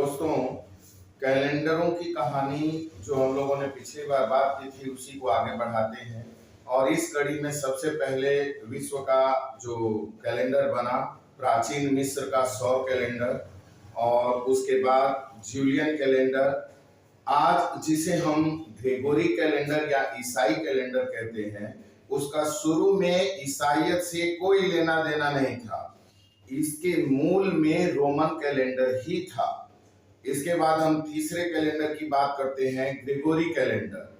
दोस्तों, कैलेंडरों की कहानी जो हम लोगों ने पिछली बार बात की थी उसी को आगे बढ़ाते हैं। और इस कड़ी में सबसे पहले विश्व का जो कैलेंडर बना, प्राचीन मिस्र का सौर कैलेंडर, और उसके बाद जूलियन कैलेंडर, आज जिसे हम ग्रेगोरी कैलेंडर या ईसाई कैलेंडर कहते हैं, उसका शुरू में ईसाइयत से कोई लेना देना नहीं था। इसके मूल में रोमन कैलेंडर ही था। इसके बाद हम तीसरे कैलेंडर की बात करते हैं, ग्रेगोरी कैलेंडर।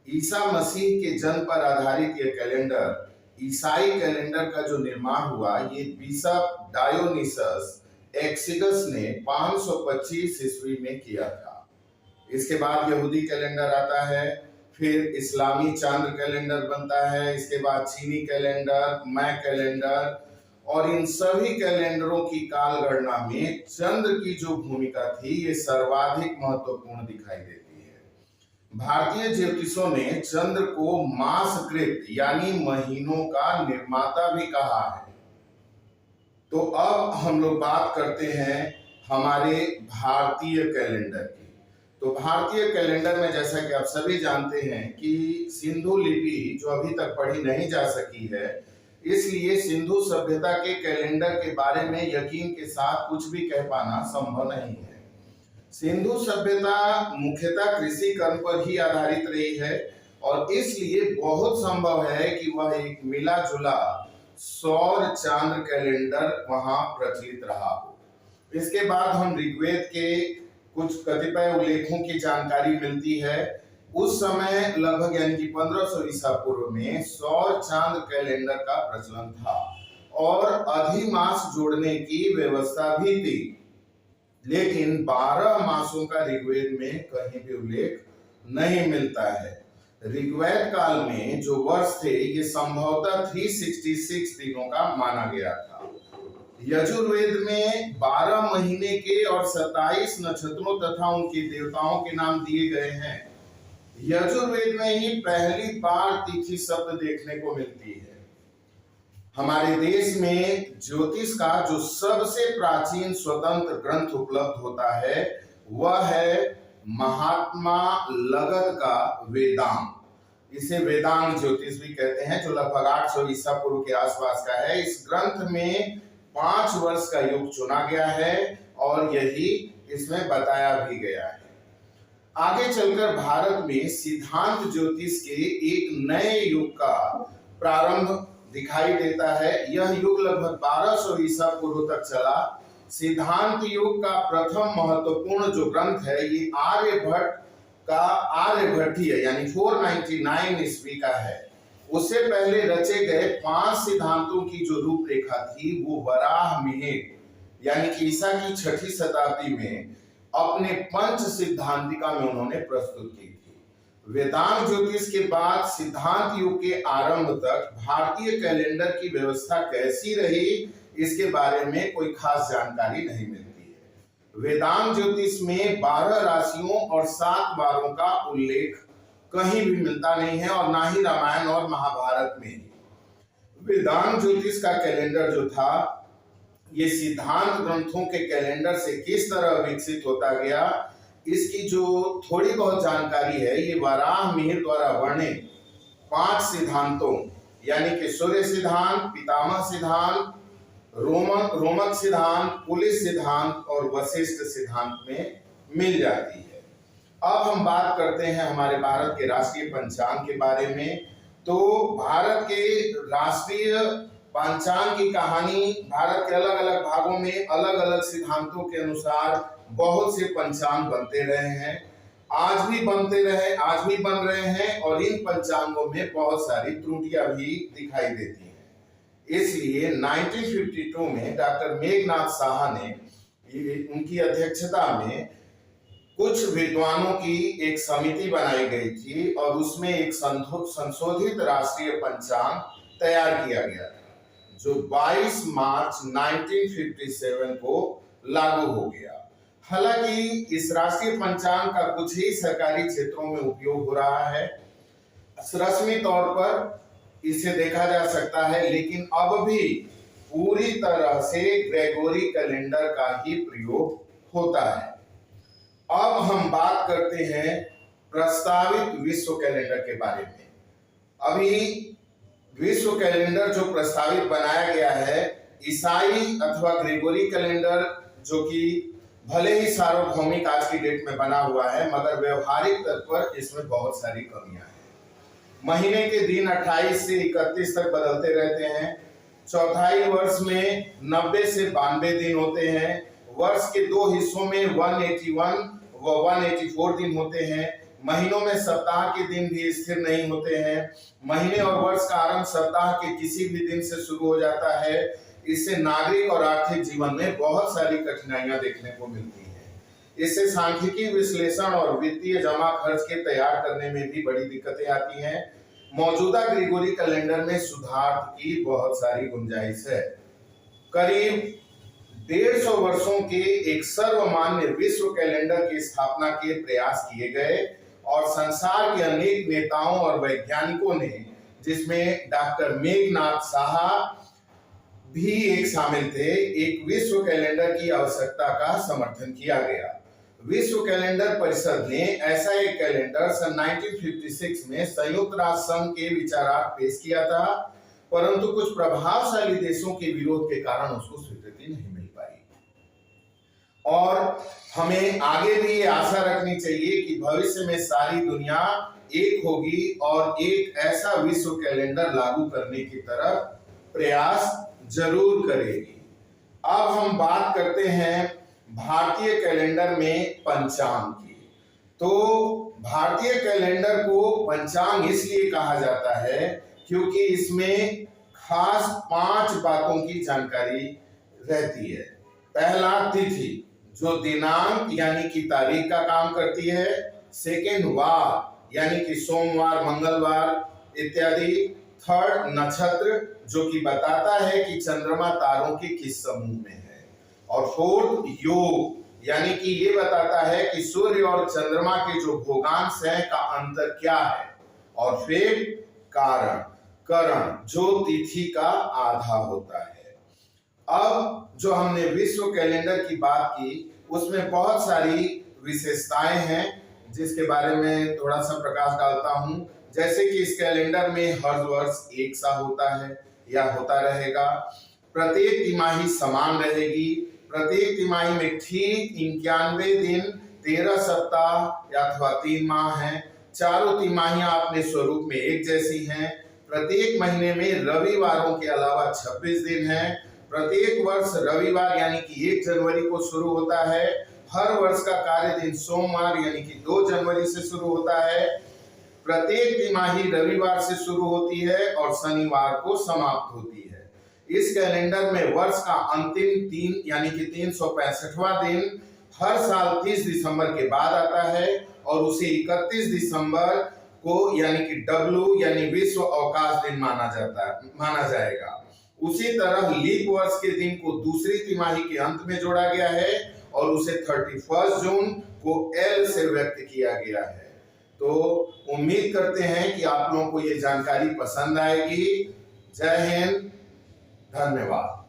ईसा मसीह के जन्म पर आधारित यह कैलेंडर, ईसाई कैलेंडर का जो निर्माण हुआ, ये बिशप डायोनिसस एक्सिगस ने 525 ईस्वी में किया था। इसके बाद यहूदी कैलेंडर आता है, फिर इस्लामी चांद्र कैलेंडर बनता है, इसके बाद चीनी कैलेंडर, मय कैलेंडर, और इन सभी कैलेंडरों की काल गणना में चंद्र की जो भूमिका थी ये सर्वाधिक महत्वपूर्ण दिखाई देती है। भारतीय ज्योतिषों ने चंद्र को मासकृत यानी महीनों का निर्माता भी कहा है। तो अब हम लोग बात करते हैं हमारे भारतीय कैलेंडर की। तो भारतीय कैलेंडर में जैसा कि आप सभी जानते हैं कि सिंधु लिपि जो अभी तक पढ़ी नहीं जा सकी है, इसलिए सिंधु सभ्यता के कैलेंडर के बारे में यकीन के साथ कुछ भी कह पाना संभव नहीं है। सिंधु सभ्यता मुख्यतः कृषि कर्म पर ही आधारित रही है और इसलिए बहुत संभव है कि वह एक मिला जुला सौर चांद्र कैलेंडर वहां प्रचलित रहा हो। इसके बाद हम ऋग्वेद के कुछ कतिपय उल्लेखों की जानकारी मिलती है। उस समय लगभग यानी कि 1500 ईसा पूर्व में सौर चांद्र कैलेंडर का प्रचलन था और अधिमास जोड़ने की व्यवस्था भी थी, लेकिन 12 मासों का ऋग्वेद में कहीं भी उल्लेख नहीं मिलता है। ऋग्वेद काल में जो वर्ष थे ये संभवतः 366 दिनों का माना गया था। यजुर्वेद में 12 महीने के और 27 नक्षत्रों तथा उनके देवताओं के नाम दिए गए हैं। यजुर्वेद में ही पहली बार तिथि शब्द देखने को मिलती है। हमारे देश में ज्योतिष का जो सबसे प्राचीन स्वतंत्र ग्रंथ उपलब्ध होता है वह है महात्मा लगध का वेदांग। इसे वेदांग ज्योतिष भी कहते हैं, जो लगभग 800 ईसा पूर्व के आसपास का है। इस ग्रंथ में 5 वर्ष का युग चुना गया है और यही इसमें बताया भी गया है। आगे चलकर भारत में सिद्धांत ज्योतिष के एक नए युग का प्रारंभ दिखाई देता है। यह युग लगभग 1200 ईसा पूर्व तक चला। सिद्धांत युग का प्रथम महत्वपूर्ण जो ग्रंथ है ये आर्यभट्ट का आर्यभट्टीय यानी 499 ईस्वी का है। उससे पहले रचे गए 5 सिद्धांतों की जो रूपरेखा थी वो वराह मिहिर यानी कि ईसा की 6ठी शताब्दी में अपने पंच सिद्धांतिका में उन्होंने प्रस्तुत की थी। वेदांत ज्योतिष के बाद सिद्धांत युग के आरंभ तक भारतीय कैलेंडर की व्यवस्था कैसी रही इसके बारे में कोई खास जानकारी नहीं मिलती है। वेदांत ज्योतिष में 12 राशियों और 7 वारों का उल्लेख कहीं भी मिलता नहीं है और ना ही रामायण और महाभारत में ही। वेदांत ज्योतिष का कैलेंडर जो था ये सिद्धांत ग्रंथों के कैलेंडर से किस तरह विकसित होता गया, इसकी जो थोड़ी बहुत जानकारी है ये वराह मिहिर द्वारा वर्णित 5 सिद्धांतों यानी कि सूर्य सिद्धांत, पितामह सिद्धांत, रोमक सिद्धांत, पुलिस सिद्धांत और वशिष्ठ सिद्धांत में मिल जाती है। अब हम बात करते हैं हमारे भारत के राष्ट्रीय पंचांग के बारे में। तो भारत के राष्ट्रीय पंचांग की कहानी, भारत के अलग अलग भागों में अलग अलग सिद्धांतों के अनुसार बहुत से पंचांग बनते रहे हैं, आज भी बनते रहे, आज भी बन रहे हैं और इन पंचांगों में बहुत सारी त्रुटियां भी दिखाई देती हैं। इसलिए 1952 में डॉक्टर मेघनाथ साहा ने उनकी अध्यक्षता में कुछ विद्वानों की एक समिति बनाई गई थी और उसमें एक संशोधित राष्ट्रीय पंचांग तैयार किया गया था जो 22 मार्च 1957 को लागू हो गया। हालांकि इस राष्ट्रीय पंचांग का कुछ ही सरकारी क्षेत्रों में उपयोग हो रहा है, रस्मी तौर पर इसे देखा जा सकता है, लेकिन अब भी पूरी तरह से ग्रेगोरी कैलेंडर का ही प्रयोग होता है। अब हम बात करते हैं प्रस्तावित विश्व कैलेंडर के बारे में। अभी विश्व कैलेंडर जो प्रस्तावित बनाया गया है, ईसाई अथवा ग्रेगोरी कैलेंडर, जो कि भले ही सार्वभौमिक आज की डेट में बना हुआ है, मगर व्यवहारिक तौर पर इसमें बहुत सारी कमियां हैं। महीने के दिन 28 से 31 तक बदलते रहते हैं। चौथाई वर्ष में 90 से 92 दिन होते हैं। वर्ष के दो हिस्सों में 181 व 184 दिन होते हैं। महीनों में सप्ताह के दिन भी स्थिर नहीं होते हैं। महीने और वर्ष का आरंभ सप्ताह के किसी भी दिन से शुरू हो जाता है। इससे नागरिक और आर्थिक जीवन में बहुत सारी कठिनाइयां देखने को मिलती हैं। इससे सांख्यिकी विश्लेषण और वित्तीय जमा खर्च के तैयार करने में भी बड़ी दिक्कतें आती हैं। मौजूदा ग्रेगोरी कैलेंडर में सुधार की बहुत सारी गुंजाइश है। करीब 150 वर्षों के एक सर्वमान्य विश्व कैलेंडर की स्थापना के प्रयास किए गए और संसार के अनेक नेताओं और वैज्ञानिकों ने, जिसमें डॉक्टर मेघनाथ साहा भी एक शामिल थे, एक विश्व कैलेंडर की आवश्यकता का समर्थन किया गया। विश्व कैलेंडर परिषद ने ऐसा एक कैलेंडर सन 1956 में संयुक्त राष्ट्र संघ के विचारार्थ पेश किया था, परंतु कुछ प्रभावशाली देशों के विरोध के कारण उसको स्वीकृति नहीं मिल पाई। और हमें आगे भी ये आशा रखनी चाहिए कि भविष्य में सारी दुनिया एक होगी और एक ऐसा विश्व कैलेंडर लागू करने की तरफ प्रयास जरूर करेगी। अब हम बात करते हैं भारतीय कैलेंडर में पंचांग की। तो भारतीय कैलेंडर को पंचांग इसलिए कहा जाता है क्योंकि इसमें खास 5 बातों की जानकारी रहती है। पहला, तिथि, जो दिनांक यानी कि तारीख का काम करती है। सेकेंड, वार यानी कि सोमवार, मंगलवार इत्यादि। थर्ड, नक्षत्र, जो कि बताता है कि चंद्रमा तारों के किस समूह में है। और फोर्थ, योग, यानी कि ये बताता है कि सूर्य और चंद्रमा के जो भोगांश है का अंतर क्या है। और फिर कारण, करण, जो तिथि का आधा होता है। अब जो हमने विश्व कैलेंडर की बात की, उसमें बहुत सारी विशेषताएं हैं जिसके बारे में थोड़ा सा प्रकाश डालता हूं। जैसे कि इस कैलेंडर में हर वर्ष एक सा होता है या होता रहेगा। प्रत्येक तिमाही समान रहेगी। प्रत्येक तिमाही में ठीक 91 दिन, 13 सप्ताह अथवा 3 माह हैं। चारों तिमाहियां अपने स्वरूप में एक जैसी हैं। प्रत्येक महीने में रविवारों के अलावा 26 दिन हैं। प्रत्येक वर्ष रविवार यानी कि 1 जनवरी को शुरू होता है। हर वर्ष का कार्य दिन सोमवार यानी कि 2 जनवरी से शुरू होता है। प्रत्येक तिमाही रविवार से शुरू होती है और शनिवार को समाप्त होती है। इस कैलेंडर में वर्ष का अंतिम 3 यानी कि 365वां दिन हर साल 30 दिसंबर के बाद आता है और उसे 31 दिसंबर को यानी कि W यानी विश्व अवकाश दिन माना जाएगा। उसी तरह लीप वर्ष के दिन को दूसरी तिमाही के अंत में जोड़ा गया है और उसे 31 जून को L से व्यक्त किया गया है। तो उम्मीद करते हैं कि आप लोगों को ये जानकारी पसंद आएगी। जय हिंद, धन्यवाद।